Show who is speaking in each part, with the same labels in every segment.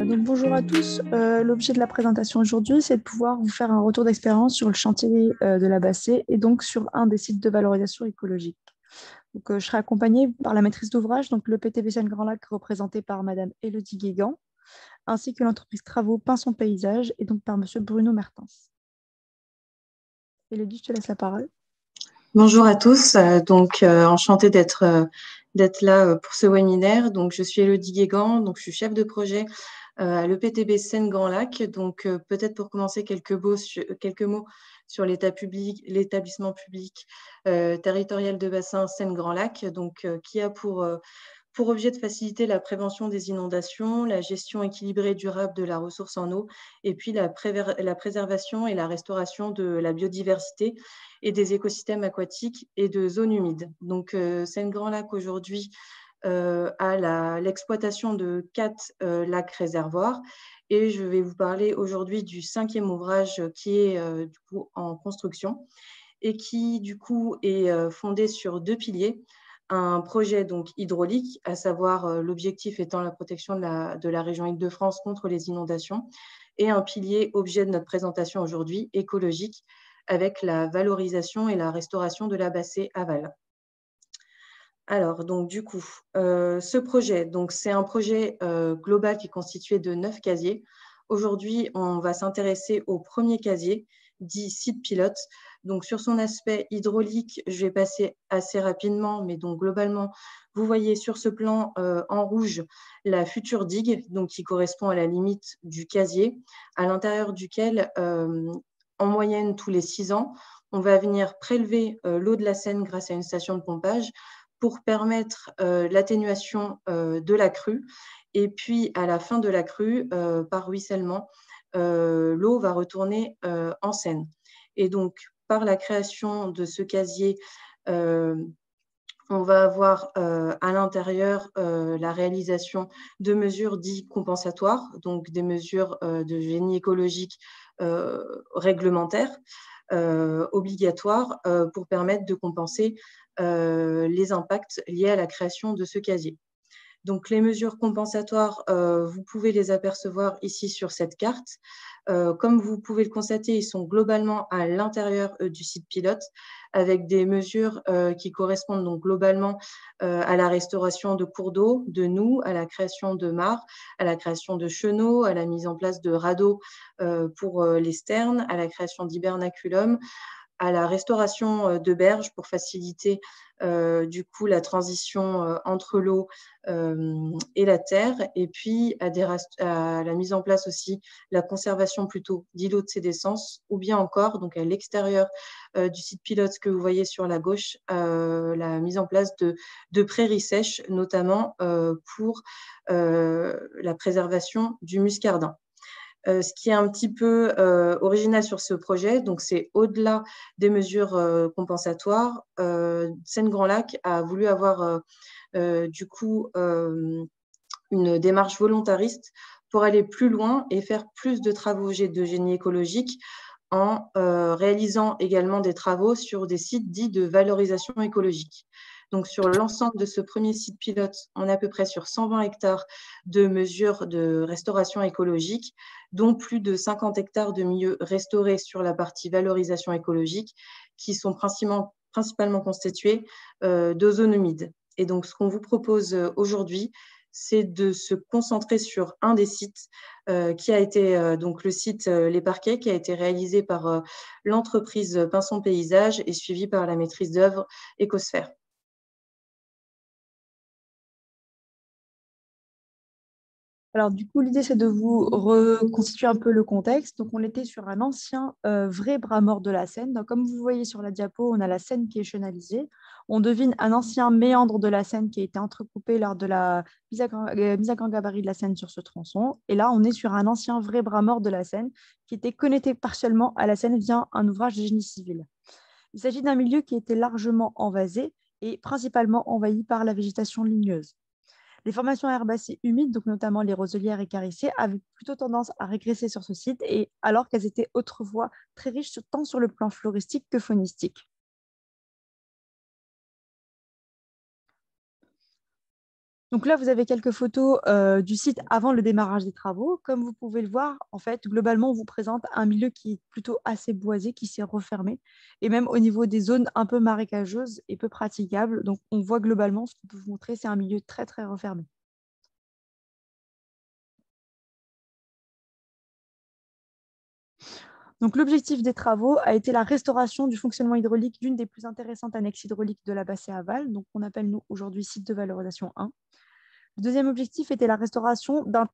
Speaker 1: Donc bonjour à tous. L'objet de la présentation aujourd'hui, c'est de pouvoir vous faire un retour d'expérience sur le chantier de la Bassée et donc sur un des sites de valorisation écologique. Donc, je serai accompagnée par la maîtrise d'ouvrage, donc le PTBCN Grand Lac représenté par Madame Élodie Guégan, ainsi que l'entreprise Travaux Pinson Paysage et donc par Monsieur Bruno Mertens. Élodie, je te laisse la parole.
Speaker 2: Bonjour à tous, enchantée d'être là pour ce webinaire. Donc, je suis Élodie Guégan, donc je suis chef de projet à l'EPTB Seine Grand Lac. Donc, peut-être pour commencer quelques mots sur l'établissement public territorial de bassin Seine Grand Lac, qui a pour objet de faciliter la prévention des inondations, la gestion équilibrée et durable de la ressource en eau, et puis la préservation et la restauration de la biodiversité et des écosystèmes aquatiques et de zones humides. Donc, Seine Grand Lac aujourd'hui a l'exploitation de 4 lacs réservoirs. Et je vais vous parler aujourd'hui du 5e ouvrage qui est du coup en construction et qui du coup est fondé sur 2 piliers. Un projet donc hydraulique, à savoir l'objectif étant la protection de la région Île-de-France contre les inondations, et un pilier objet de notre présentation aujourd'hui, écologique, avec la valorisation et la restauration de la Bassée aval. Alors, donc du coup, ce projet, c'est un projet global qui est constitué de 9 casiers. Aujourd'hui, on va s'intéresser au premier casier, dit site pilote. Donc, sur son aspect hydraulique, je vais passer assez rapidement, mais donc globalement, vous voyez sur ce plan en rouge la future digue, donc qui correspond à la limite du casier, à l'intérieur duquel, en moyenne, tous les 6 ans, on va venir prélever l'eau de la Seine grâce à une station de pompage pour permettre l'atténuation de la crue. Et puis, à la fin de la crue, par ruissellement, l'eau va retourner en Seine. Et donc, par la création de ce casier, on va avoir à l'intérieur la réalisation de mesures dites compensatoires, donc des mesures de génie écologique réglementaires, obligatoires pour permettre de compenser les impacts liés à la création de ce casier. Donc, les mesures compensatoires, vous pouvez les apercevoir ici sur cette carte. Comme vous pouvez le constater, ils sont globalement à l'intérieur du site pilote, avec des mesures qui correspondent donc globalement à la restauration de cours d'eau, de noues, à la création de mares, à la création de chenaux, à la mise en place de radeaux pour les sternes, à la création d'hibernaculum, à la restauration de berges pour faciliter du coup la transition entre l'eau et la terre, et puis à la mise en place aussi, la conservation plutôt d'îlots de sénescence, ou bien encore, donc à l'extérieur du site pilote que vous voyez sur la gauche, la mise en place de prairies sèches, notamment pour la préservation du muscardin. Ce qui est un petit peu original sur ce projet, donc c'est au-delà des mesures compensatoires, Seine Grand Lac a voulu avoir du coup une démarche volontariste pour aller plus loin et faire plus de travaux de génie écologique en réalisant également des travaux sur des sites dits de valorisation écologique. Donc, sur l'ensemble de ce premier site pilote, on est à peu près sur 120 hectares de mesures de restauration écologique, dont plus de 50 hectares de milieux restaurés sur la partie valorisation écologique, qui sont principalement constitués de zones humides. Et donc, ce qu'on vous propose aujourd'hui, c'est de se concentrer sur un des sites qui a été donc le site Les Parquets, qui a été réalisé par l'entreprise Pinson Paysage et suivi par la maîtrise d'œuvre Écosphère.
Speaker 1: Alors, du coup, l'idée, c'est de vous reconstituer un peu le contexte. Donc, on était sur un ancien vrai bras mort de la Seine. Donc, comme vous voyez sur la diapo, on a la Seine qui est chenalisée. On devine un ancien méandre de la Seine qui a été entrecoupé lors de la mise à grand gabarit de la Seine sur ce tronçon. Et là, on est sur un ancien vrai bras mort de la Seine qui était connecté partiellement à la Seine via un ouvrage de génie civil. Il s'agit d'un milieu qui était largement envasé et principalement envahi par la végétation ligneuse. Les formations herbacées humides, donc notamment les roselières et carissées, avaient plutôt tendance à régresser sur ce site, et alors qu'elles étaient autrefois très riches tant sur le plan floristique que faunistique. Donc là, vous avez quelques photos du site avant le démarrage des travaux. Comme vous pouvez le voir, en fait, globalement, on vous présente un milieu qui est plutôt assez boisé, qui s'est refermé, et même au niveau des zones un peu marécageuses et peu praticables. Donc, on voit globalement, ce qu'on peut vous montrer, c'est un milieu très, très refermé. Donc, l'objectif des travaux a été la restauration du fonctionnement hydraulique d'une des plus intéressantes annexes hydrauliques de la Bassée aval, donc on appelle nous aujourd'hui site de valorisation 1. Le deuxième objectif était la restauration d'un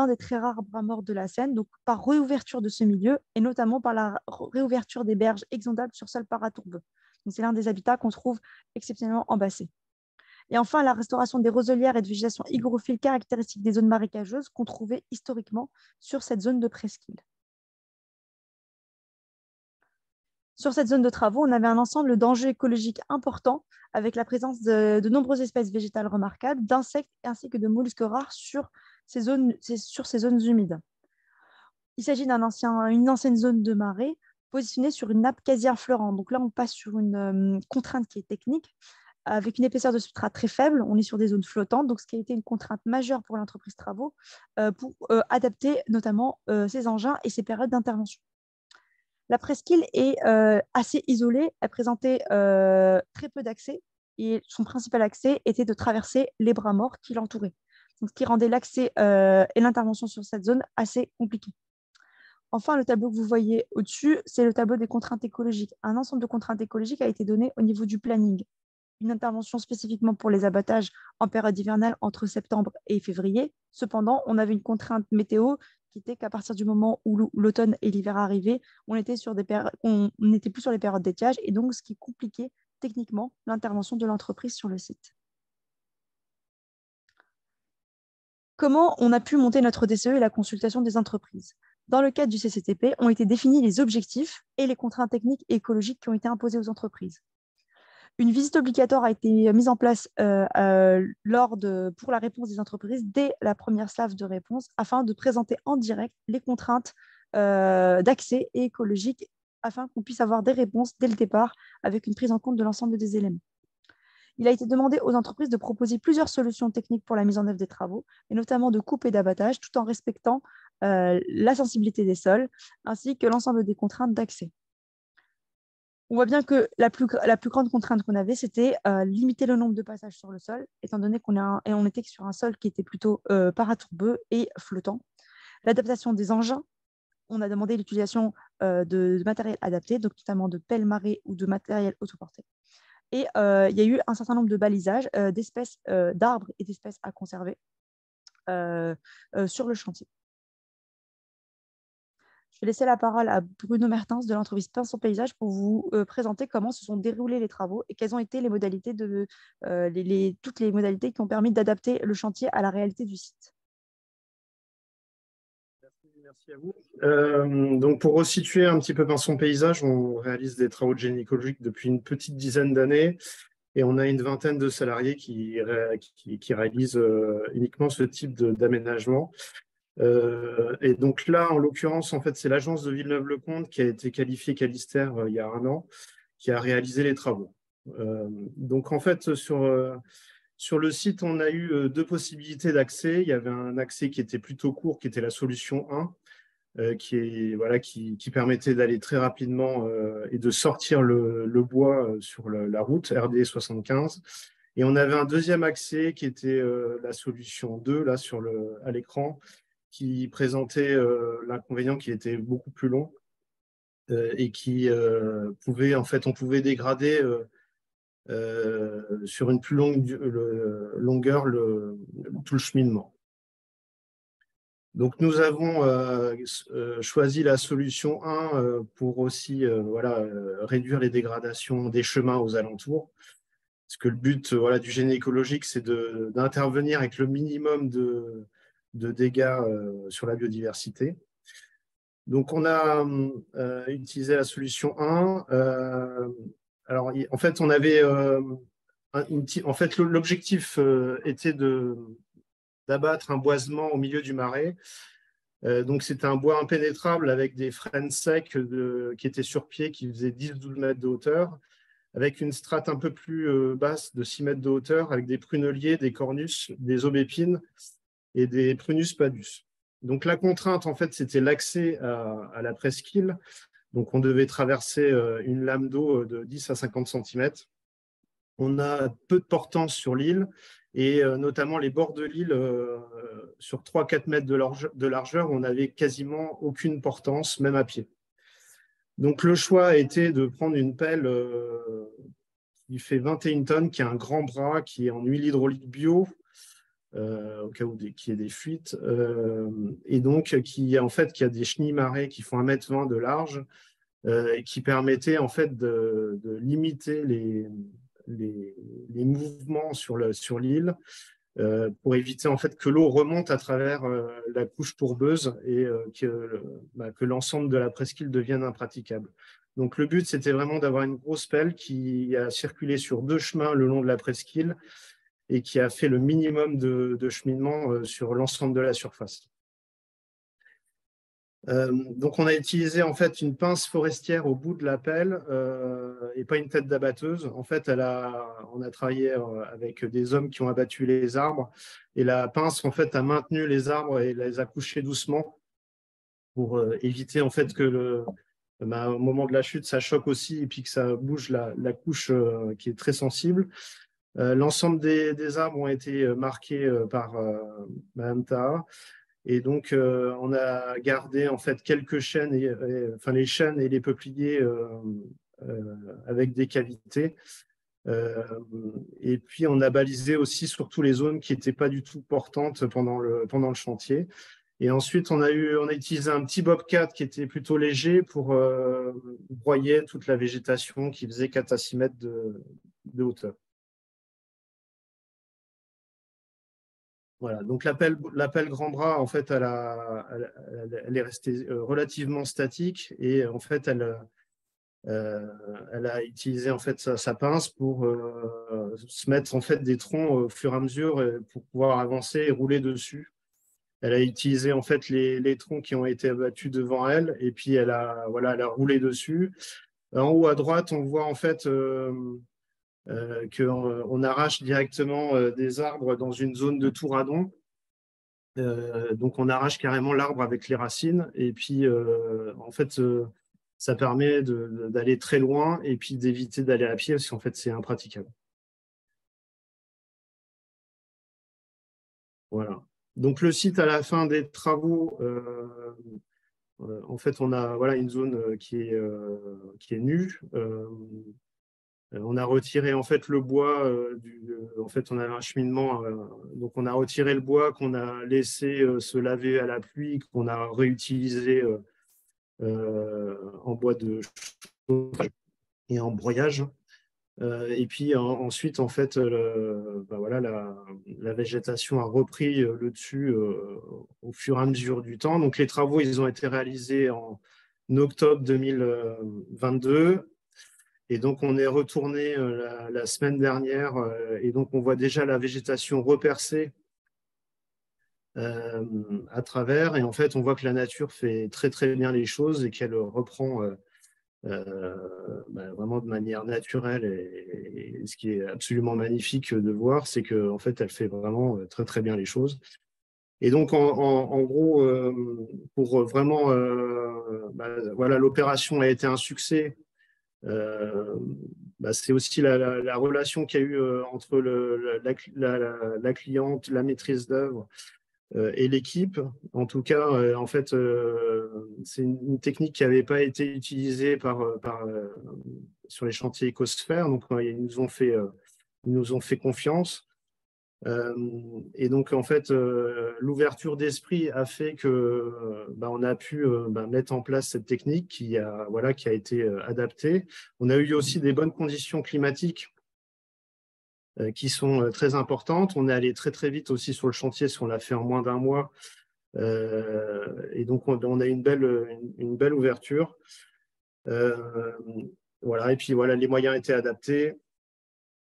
Speaker 1: des très rares bras morts de la Seine, donc par réouverture de ce milieu et notamment par la réouverture des berges exondables sur sol paratourbeux. C'est l'un des habitats qu'on trouve exceptionnellement embassés. Et enfin, la restauration des roselières et de végétation hygrophile caractéristiques des zones marécageuses qu'on trouvait historiquement sur cette zone de presqu'île. Sur cette zone de travaux, on avait un ensemble d'enjeux écologiques importants avec la présence de nombreuses espèces végétales remarquables, d'insectes ainsi que de mollusques rares sur ces zones humides. Il s'agit d'une ancienne zone de marée positionnée sur une nappe quasi infleurante. Donc là, on passe sur une contrainte qui est technique, avec une épaisseur de substrat très faible. On est sur des zones flottantes, donc ce qui a été une contrainte majeure pour l'entreprise travaux pour adapter notamment ces engins et ces périodes d'intervention. La presqu'île est assez isolée, elle présentait très peu d'accès et son principal accès était de traverser les bras morts qui l'entouraient, ce qui rendait l'accès et l'intervention sur cette zone assez compliquée. Enfin, le tableau que vous voyez au-dessus, c'est le tableau des contraintes écologiques. Un ensemble de contraintes écologiques a été donné au niveau du planning. Une intervention spécifiquement pour les abattages en période hivernale entre septembre et février. Cependant, on avait une contrainte météo qui était qu'à partir du moment où l'automne et l'hiver arrivaient, on n'était plus sur les périodes d'étiage et donc ce qui compliquait techniquement l'intervention de l'entreprise sur le site. Comment on a pu monter notre DCE et la consultation des entreprises? Dans le cadre du CCTP, ont été définis les objectifs et les contraintes techniques et écologiques qui ont été imposées aux entreprises. Une visite obligatoire a été mise en place pour la réponse des entreprises dès la première slave de réponse afin de présenter en direct les contraintes d'accès et écologiques afin qu'on puisse avoir des réponses dès le départ avec une prise en compte de l'ensemble des éléments. Il a été demandé aux entreprises de proposer plusieurs solutions techniques pour la mise en œuvre des travaux, et notamment de coupe et d'abattage, tout en respectant la sensibilité des sols, ainsi que l'ensemble des contraintes d'accès. On voit bien que la plus grande contrainte qu'on avait, c'était limiter le nombre de passages sur le sol, étant donné on était sur un sol qui était plutôt paratourbeux et flottant. L'adaptation des engins, on a demandé l'utilisation de matériel adapté, donc notamment de pelles marées ou de matériel autoporté. Et il y a eu un certain nombre de balisages d'espèces d'arbres et d'espèces à conserver sur le chantier. Je vais laisser la parole à Bruno Mertens de l'entreprise Pinson Paysage pour vous présenter comment se sont déroulés les travaux et quelles ont été les modalités toutes les modalités qui ont permis d'adapter le chantier à la réalité du site.
Speaker 3: Merci à vous. Donc pour resituer un petit peu Pinson Paysage, on réalise des travaux de génie écologique depuis une petite dizaine d'années et on a une vingtaine de salariés qui réalisent uniquement ce type d'aménagement. Et donc là, en l'occurrence, en fait, c'est l'agence de Villeneuve-le-Comte qui a été qualifiée Calister il y a un an, qui a réalisé les travaux. Donc en fait, sur le site, on a eu deux possibilités d'accès. Il y avait un accès qui était plutôt court, qui était la solution 1, qui permettait d'aller très rapidement et de sortir le bois sur la route RD 75. Et on avait un deuxième accès qui était la solution 2, là, à l'écran, qui présentait l'inconvénient qui était beaucoup plus long et qui on pouvait dégrader sur une plus longue longueur tout le cheminement. Donc nous avons choisi la solution 1 pour aussi réduire les dégradations des chemins aux alentours. Parce que le but du génie écologique, c'est d'intervenir avec le minimum de dégâts sur la biodiversité. Donc, on a utilisé la solution 1. Alors, en fait, on avait l'objectif était d'abattre un boisement au milieu du marais. Donc, c'était un bois impénétrable avec des frênes secs qui étaient sur pied, qui faisaient 10-12 mètres de hauteur. avec une strate un peu plus basse de 6 mètres de hauteur, avec des pruneliers, des cornus, des aubépines et des prunus padus. Donc la contrainte, en fait, c'était l'accès à la presqu'île. Donc on devait traverser une lame d'eau de 10 à 50 cm. On a peu de portance sur l'île, et notamment les bords de l'île, sur 3-4 mètres de largeur, on n'avait quasiment aucune portance, même à pied. Donc le choix a été de prendre une pelle qui fait 21 tonnes, qui a un grand bras, qui est en huile hydraulique bio, au cas où qu'il y ait des fuites, et donc qui a des chenilles marées qui font 1,20 m de large, et qui permettaient en fait de limiter les mouvements sur l'île, pour éviter en fait que l'eau remonte à travers la couche tourbeuse, et que l'ensemble de la presqu'île devienne impraticable. Donc le but, c'était vraiment d'avoir une grosse pelle qui a circulé sur 2 chemins le long de la presqu'île et qui a fait le minimum de cheminement sur l'ensemble de la surface. Donc on a utilisé en fait une pince forestière au bout de la pelle, et pas une tête d'abatteuse. En fait, on a travaillé avec des hommes qui ont abattu les arbres, et la pince en fait a maintenu les arbres et les a couchés doucement pour éviter en fait que au moment de la chute ça choque aussi, et puis que ça bouge la couche qui est très sensible. L'ensemble des arbres ont été marqués par Madame Taha. Et donc, on a gardé en fait quelques chênes, enfin les chênes et les peupliers avec des cavités. Et puis, on a balisé aussi surtout les zones qui n'étaient pas du tout portantes pendant le chantier. Et ensuite, on a utilisé un petit bobcat qui était plutôt léger pour broyer toute la végétation qui faisait 4 à 6 mètres de hauteur. Voilà, donc l'appel grand bras, en fait, elle est restée relativement statique, et en fait, elle a utilisé en fait sa pince pour se mettre en fait des troncs au fur et à mesure, pour pouvoir avancer et rouler dessus. Elle a utilisé en fait les troncs qui ont été abattus devant elle, et puis elle a roulé dessus. En haut à droite, on voit en fait qu'on arrache directement des arbres dans une zone de touradon. Donc on arrache carrément l'arbre avec les racines, et puis en fait ça permet d'aller très loin, et puis d'éviter d'aller à pied, parce qu'en fait c'est impraticable. Voilà. Donc le site, à la fin des travaux, en fait on a une zone qui est nue. On a retiré en fait le bois, en fait on avait un cheminement, donc on a retiré le bois qu'on a laissé se laver à la pluie, qu'on a réutilisé en bois de chauffage et en broyage. Et puis ensuite, en fait, la végétation a repris le dessus au fur et à mesure du temps. Donc les travaux, ils ont été réalisés en octobre 2022. Et donc, on est retourné la semaine dernière, et donc on voit déjà la végétation repercée à travers. Et en fait, on voit que la nature fait très, très bien les choses, et qu'elle reprend vraiment de manière naturelle. Et ce qui est absolument magnifique de voir, c'est qu'en fait, elle fait vraiment très, très bien les choses. Et donc, en gros, pour vraiment, l'opération a été un succès. C'est aussi la relation qu'il y a eu entre la cliente, la maîtrise d'œuvre et l'équipe. En tout cas, en fait, c'est une technique qui n'avait pas été utilisée sur les chantiers Ecosphère. Donc, ils nous ont fait confiance. Et donc, en fait, l'ouverture d'esprit a fait que on a pu mettre en place cette technique qui a été adaptée. On a eu aussi des bonnes conditions climatiques qui sont très importantes. On est allé très, très vite aussi sur le chantier, parce qu'on l'a fait en moins d'1 mois. Et donc, on a une belle ouverture. Et puis, les moyens étaient adaptés.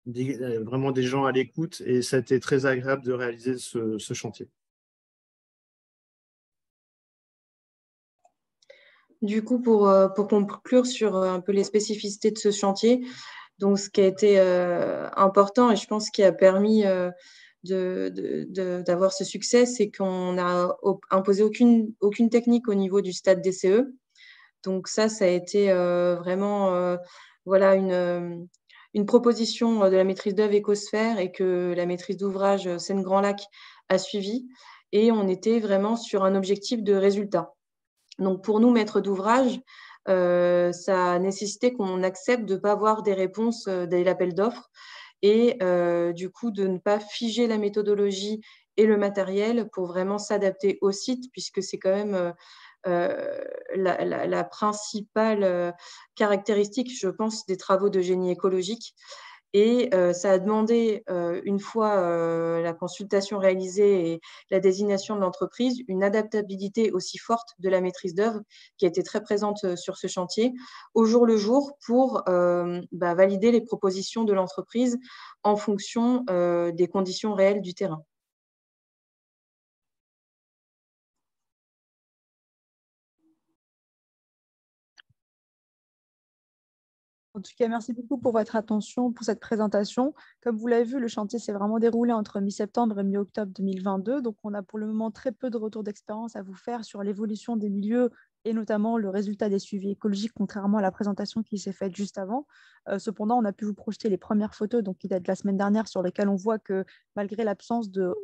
Speaker 3: Vraiment des gens à l'écoute, et ça a été très agréable de réaliser ce chantier.
Speaker 2: Du coup, pour conclure sur un peu les spécificités de ce chantier, Donc, ce qui a été important et je pense qui a permis d'avoir ce succès, c'est qu'on n'a imposé aucune technique au niveau du stade DCE. Donc ça a été vraiment voilà une proposition de la maîtrise d'œuvre Écosphère et que la maîtrise d'ouvrage Seine Grand Lac a suivi. Et on était vraiment sur un objectif de résultat. Donc pour nous, maîtres d'ouvrage, ça a nécessité qu'on accepte de ne pas avoir des réponses dès l'appel d'offres et du coup de ne pas figer la méthodologie et le matériel pour vraiment s'adapter au site, puisque c'est quand même la principale caractéristique, je pense, des travaux de génie écologique. Et ça a demandé, une fois la consultation réalisée et la désignation de l'entreprise, une adaptabilité aussi forte de la maîtrise d'œuvre qui a été très présente sur ce chantier, au jour le jour, pour valider les propositions de l'entreprise en fonction des conditions réelles du terrain.
Speaker 1: En tout cas, merci beaucoup pour votre attention, pour cette présentation. Comme vous l'avez vu, le chantier s'est vraiment déroulé entre mi-septembre et mi-octobre 2022. Donc, on a pour le moment très peu de retours d'expérience à vous faire sur l'évolution des milieux et notamment le résultat des suivis écologiques, contrairement à la présentation qui s'est faite juste avant. Cependant, on a pu vous projeter les premières photos donc, qui datent de la semaine dernière, sur lesquelles on voit que malgré l'absence de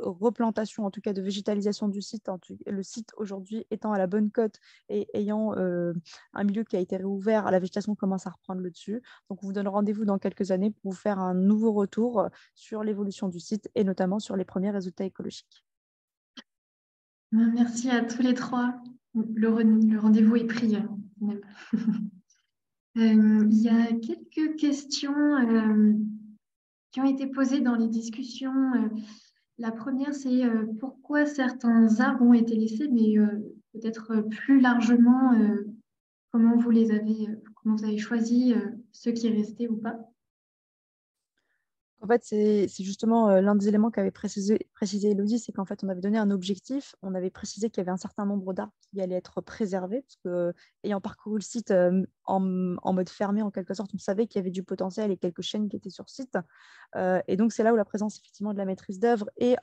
Speaker 1: replantation, en tout cas de végétalisation du site, le site aujourd'hui étant à la bonne cote et ayant un milieu qui a été réouvert, la végétation commence à reprendre le dessus. Donc, on vous donne rendez-vous dans quelques années pour vous faire un nouveau retour sur l'évolution du site et notamment sur les premiers résultats écologiques.
Speaker 4: Merci à tous les trois. Le rendez-vous est pris. Il y a quelques questions qui ont été posées dans les discussions. La première, c'est pourquoi certains arbres ont été laissés, mais peut-être plus largement, comment vous avez choisi ceux qui restaient ou pas?
Speaker 1: En fait, c'est justement l'un des éléments qu'avait précisé Élodie, c'est qu'en fait, on avait donné un objectif, on avait précisé qu'il y avait un certain nombre d'arbres qui allaient être préservés, parce que, ayant parcouru le site en mode fermé, en quelque sorte, on savait qu'il y avait du potentiel et quelques chaînes qui étaient sur site. Et donc, c'est là où la présence effectivement de la maîtrise d'œuvre et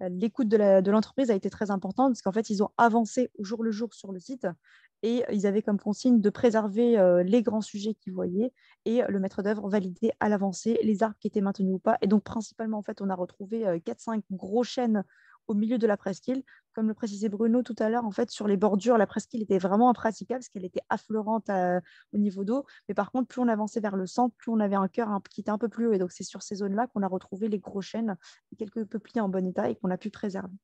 Speaker 1: l'écoute de l'entreprise a été très importante, parce qu'en fait, ils ont avancé au jour le jour sur le site et ils avaient comme consigne de préserver les grands sujets qu'ils voyaient et le maître d'œuvre validait à l'avancée les arbres qui étaient maintenus ou pas. Et donc, principalement, en fait, on a retrouvé 4-5 gros chênes au milieu de la presqu'île. Comme le précisait Bruno tout à l'heure, en fait, sur les bordures, la presqu'île était vraiment impraticable parce qu'elle était affleurante au niveau d'eau. Mais par contre, plus on avançait vers le centre, plus on avait un cœur qui était un peu plus haut. Et donc, c'est sur ces zones-là qu'on a retrouvé les gros chênes et quelques peupliers en bon état et qu'on a pu préserver.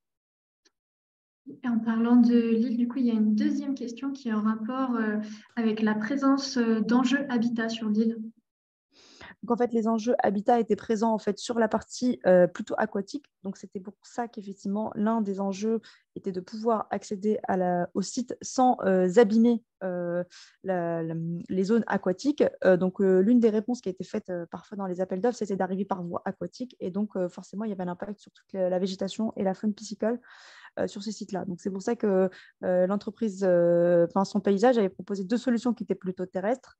Speaker 4: Et en parlant de l'île, du coup, il y a une deuxième question qui est en rapport avec la présence d'enjeux habitat sur l'île.
Speaker 1: Donc, en fait, les enjeux habitat étaient présents en fait, sur la partie plutôt aquatique. Donc, c'était pour ça qu'effectivement, l'un des enjeux était de pouvoir accéder au site sans abîmer les zones aquatiques. Donc, l'une des réponses qui a été faite parfois dans les appels d'offres, c'était d'arriver par voie aquatique. Et donc, forcément, il y avait un impact sur toute la végétation et la faune piscicole sur ces sites-là. Donc, c'est pour ça que l'entreprise, son paysage, avait proposé 2 solutions qui étaient plutôt terrestres.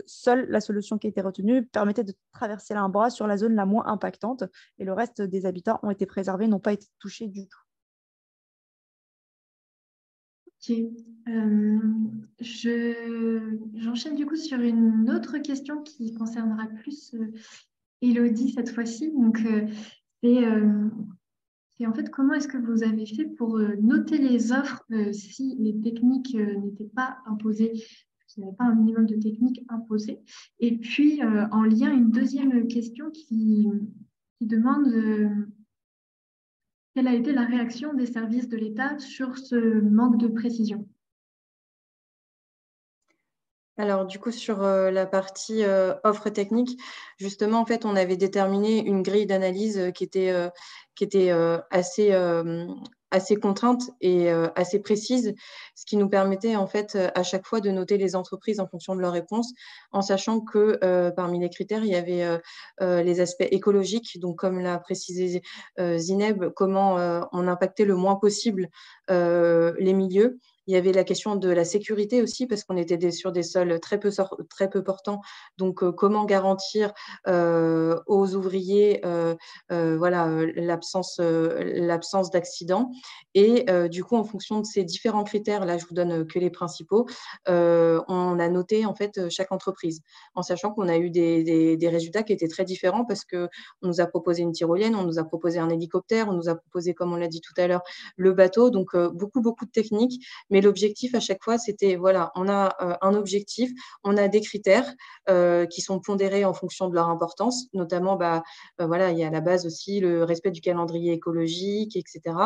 Speaker 1: Seule la solution qui a été retenue permettait de traverser un bras sur la zone la moins impactante et le reste des habitats ont été préservés, n'ont pas été touchés du tout.
Speaker 4: Ok. J'enchaîne du coup sur une autre question qui concernera plus Élodie cette fois-ci. Donc, c'est en fait comment est-ce que vous avez fait pour noter les offres si les techniques n'étaient pas imposées, s'il n'y avait pas un minimum de techniques imposées. Et puis, en lien, une deuxième question qui demande quelle a été la réaction des services de l'État sur ce manque de précision?
Speaker 2: Alors, du coup, sur la partie offre technique, justement, en fait, on avait déterminé une grille d'analyse qui était assez contrainte et assez précise, ce qui nous permettait, en fait, à chaque fois de noter les entreprises en fonction de leurs réponses, en sachant que parmi les critères, il y avait les aspects écologiques, donc comme l'a précisé Zineb, comment on impactait le moins possible les milieux, Il y avait la question de la sécurité aussi, parce qu'on était sur des sols très peu portants. Donc, comment garantir aux ouvriers voilà, l'absence d'accident. Et du coup, en fonction de ces différents critères, là, je vous donne que les principaux, on a noté en fait chaque entreprise, en sachant qu'on a eu des résultats qui étaient très différents parce qu'on nous a proposé une tyrolienne, on nous a proposé un hélicoptère, on nous a proposé, comme on l'a dit tout à l'heure, le bateau. Donc, beaucoup de techniques. Mais l'objectif à chaque fois, c'était, voilà, on a un objectif, on a des critères qui sont pondérés en fonction de leur importance, notamment, voilà, il y a à la base aussi le respect du calendrier écologique, etc.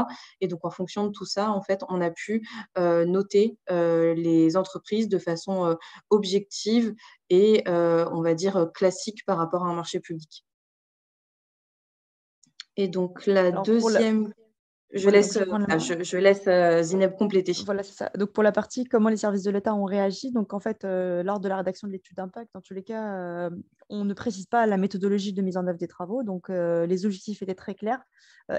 Speaker 2: Et donc, en fonction de tout ça, en fait, on a pu noter les entreprises de façon objective et, on va dire, classique par rapport à un marché public. Et donc, la
Speaker 1: Alors, pour la...
Speaker 2: deuxième,
Speaker 1: Voilà, donc je vais prendre la...
Speaker 2: je laisse Zineb compléter.
Speaker 1: Voilà, c'est ça. Donc, pour la partie comment les services de l'État ont réagi, donc en fait, lors de la rédaction de l'étude d'impact, dans tous les cas, on ne précise pas la méthodologie de mise en œuvre des travaux. Donc, les objectifs étaient très clairs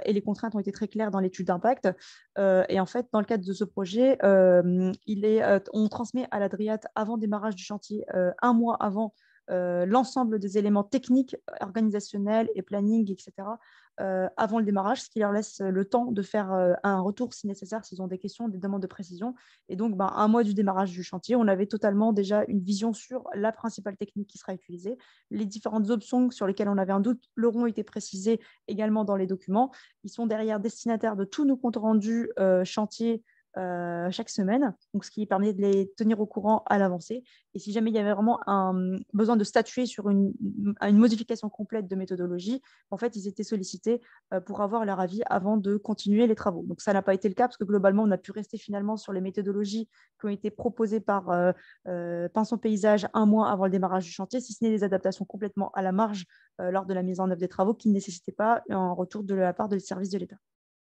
Speaker 1: et les contraintes ont été très claires dans l'étude d'impact. Et en fait, dans le cadre de ce projet, on transmet à la DRIAT avant démarrage du chantier, un mois avant, l'ensemble des éléments techniques, organisationnels et planning, etc., avant le démarrage, ce qui leur laisse le temps de faire un retour si nécessaire, s'ils ont des questions, des demandes de précision. Et donc, un mois du démarrage du chantier, on avait totalement déjà une vision sur la principale technique qui sera utilisée. Les différentes options sur lesquelles on avait un doute leur ont été précisées également dans les documents. Ils sont derrière destinataires de tous nos comptes rendus chantier chaque semaine, donc ce qui permet de les tenir au courant à l'avancée. Et si jamais il y avait vraiment un besoin de statuer sur une modification complète de méthodologie, en fait, ils étaient sollicités pour avoir leur avis avant de continuer les travaux. Donc ça n'a pas été le cas parce que globalement, on a pu rester finalement sur les méthodologies qui ont été proposées par Pinson Paysage un mois avant le démarrage du chantier, si ce n'est des adaptations complètement à la marge lors de la mise en œuvre des travaux qui ne nécessitaient pas un retour de la part des services de l'État.